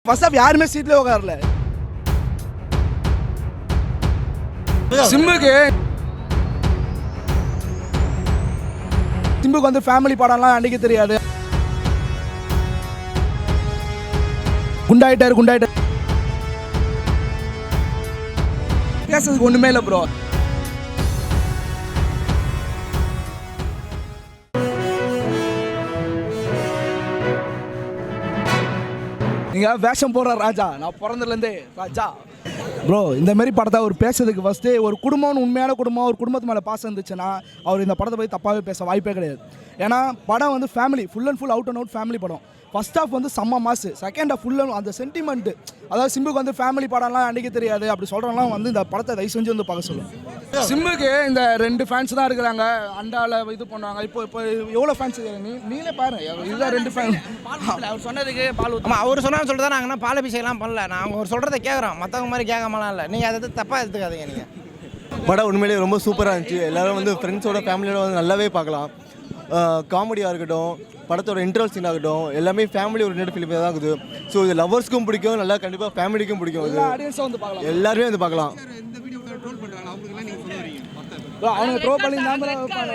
First of யாருமே சீட்ல உட்காரல. சிம்புக்கு வந்து ஃபேமிலி படம்லாம் அன்னைக்கு தெரியாது. குண்டாயிட்டாரு பேசுறதுக்கு ஒண்ணுமே இல்லை ப்ரோ. நீங்க வேஷம் போடுற ராஜா, நான் பிறந்ததுலேருந்தே ராஜா ப்ரோ. இந்த மாதிரி படத்தை அவர் பேசுறதுக்கு ஃபஸ்ட்டு ஒரு குடும்பம்னு உண்மையான குடும்பம், ஒரு குடும்பத்து மேலே பாசம் இருந்துச்சுன்னா அவர் இந்த படத்தை போய் தப்பாகவே பேச வாய்ப்பே கிடையாது. ஏன்னா படம் வந்து family, full and full out and out family படம். ஃபர்ஸ்ட் ஆஃப் வந்து செம்ம மாசு, செகண்ட் ஆஃப் ஃபுல் அந்த சென்டிமெண்ட்டு, அதாவது சிம்புக்கு வந்து ஃபேமிலி படம்லாம் அன்றைக்கி தெரியாது அப்படி சொல்கிறவங்களாம் வந்து இந்த படத்தை தயவு செஞ்சு வந்து பார்க்க சொல்லும். சிம்புக்கு இந்த 2 ஃபேன்ஸ் தான் இருக்கிறாங்க, அண்டாவில் இது பண்ணுவாங்க. இப்போ எவ்வளோ ஃபேன்ஸ் நீங்களே பாருங்க, இதுதான் 2 ஃபேன். அவர் சொன்னதுக்கு பால் ஊற்று. அவர் சொன்னான்னு சொல்லிட்டு தான் நாங்கள் பால் அபிஷேகம்லாம் பண்ணல. நாங்கள் அவர் சொல்கிறத கேட்குறோம், மற்றவங்க மாதிரி கேட்காமலாம் இல்லை. நீங்கள் அதை தப்பாக எடுத்துக்காதீங்க. நீங்கள் படம் உண்மையிலேயே ரொம்ப சூப்பராக இருந்துச்சு. எல்லோரும் வந்து ஃப்ரெண்ட்ஸோட ஃபேமிலியோட வந்து நல்லாவே பார்க்கலாம். காமெடியாக இருக்கட்டும், படத்தோட இன்டர்வல் சீன் ஆகட்டும், எல்லாமே ஃபேமிலி ஓரியன்டட் ஃபிலிம் தான் இருக்குது. ஸோ இது லவர்ஸ்க்கும் பிடிக்கும், நல்லா கண்டிப்பாக ஃபேமிலிக்கும் பிடிக்கும். இது எல்லாருமே வந்து பார்க்கலாம்.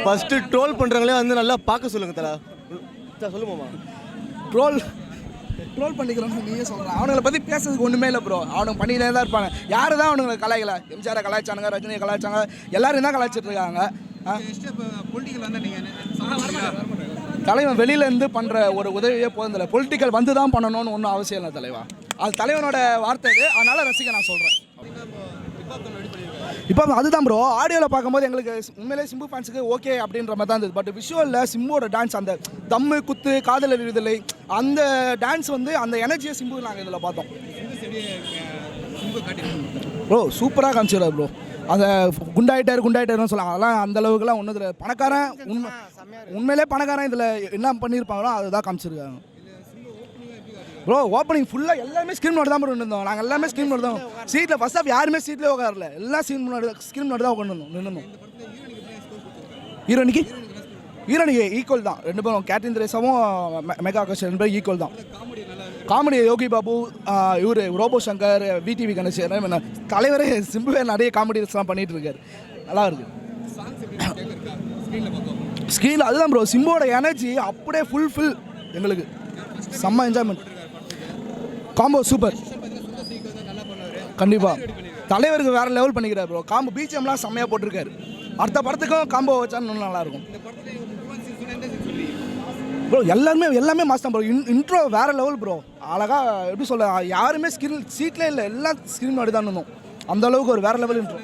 ஃபர்ஸ்ட்டு ட்ரோல் பண்ணுறவங்களே வந்து நல்லா பார்க்க சொல்லுங்கள் தலா. சொல்லுமாம்மா, ட்ரோல் பண்ணிக்கிறோம் நீயே சொல்கிறேன். அவங்களை பற்றி பேசுறதுக்கு ஒன்றுமே இல்லை ப்ரோ. அவனுங்க பண்ணிக்கிட்டே தான் இருப்பாங்க. யார் தான் அவனுங்களை கலாய்க்கல? எம்ஜிஆரை கலாய்ச்சானுங்க, ரஜினியை கலாய்ச்சாங்க, எல்லாரும் தான் கலாய்ச்சிட்டு இருக்காங்க. தலைவன் வெளியிலேருந்து பண்ணுற ஒரு உதவியே போதில்லை. பொலிட்டிக்கல் வந்து தான் பண்ணணும்னு ஒன்றும் அவசியம் இல்லை தலைவா. அது தலைவனோட வார்த்தை இது, அதனால் ரசிக்க நான் சொல்கிறேன். இப்போ அதுதான் ப்ரோ, ஆடியோவில் பார்க்கும்போது எங்களுக்கு உண்மையிலே சிம்பு ஃபேன்ஸுக்கு ஓகே அப்படின்ற மாதிரி தான் இருந்தது. பட் விஷுவலில் சிம்புவோட டான்ஸ், அந்த தம்மு குத்து காதல் விடுதலை, அந்த டான்ஸ் வந்து அந்த எனர்ஜியை சிம்பு நாங்கள் இதில் பார்த்தோம் ப்ரோ. சூப்பராக காமிச்சிடுறாரு ப்ரோ. அதை குண்டாயிட்டாருன்னு சொல்லலாம். அதெல்லாம் அந்த அளவுக்குலாம் ஒன்றும் இதில் பணக்காரன் உண்மையிலே பணக்காரன் இதில் என்ன பண்ணியிருப்பாங்களோ அதுதான் காமிச்சிருக்காங்க ப்ரோ. ஓப்பனிங் ஃபுல்லாக எல்லாமே ஸ்க்ரீன் முன்னாடி தான் ப்ரோ நின்றோம். நாங்கள் எல்லாமே ஸ்க்ரீன் முன்னாடி தான். சீட்டில் ஃபர்ஸ்ட் ஆஃப் யாருமே சீட்லேயே உட்காரல, எல்லாம் ஸ்க்ரீன் முன்னாடி தான் உட்காந்துருந்தோம். ஹீரோனிக்கு ஈக்குவல் தான் 2 பேரும். கேட்ரின் தெரேசாவும் மெகா ஆகாஷ் 2 பேரும் ஈக்குவல் தான். காமெடி யோகி பாபு, இவர் ரோபோ சங்கர், விடிவி கணேஷ், தலைவரே சிம்புவே நிறைய காமெடிஸ்லாம் பண்ணிகிட்டு இருக்காரு. நல்லா இருக்கு ஸ்க்ரீனில். அதுதான் ப்ரோ, சிம்புவோட எனர்ஜி அப்படியே ஃபுல் எங்களுக்கு செம்ம என்ஜாய்மெண்ட். காம்போ சூப்பர், கண்டிப்பாக தலைவருக்கு வேறு லெவல் பண்ணிக்கிறார் ப்ரோ. காம்போ பிஜிஎம்லாம் செம்மையாக போட்டிருக்காரு. அடுத்த படத்துக்கும் காம்போ வச்சா இன்னும் நல்லாயிருக்கும் ப்ரோ. எல்லாமே மாஸ்டர் ப்ரோ. இன்ட்ரோ வேறு லெவல் ப்ரோ. அழகாக எப்படி சொல்ல, யாருமே ஸ்க்ரீன் சீட்லேயே இல்லை, எல்லாம் ஸ்க்ரீன் முன்னாடி தான் இருந்தோம். அந்த அளவுக்கு ஒரு வேறு லெவல் இன்ட்ரோ.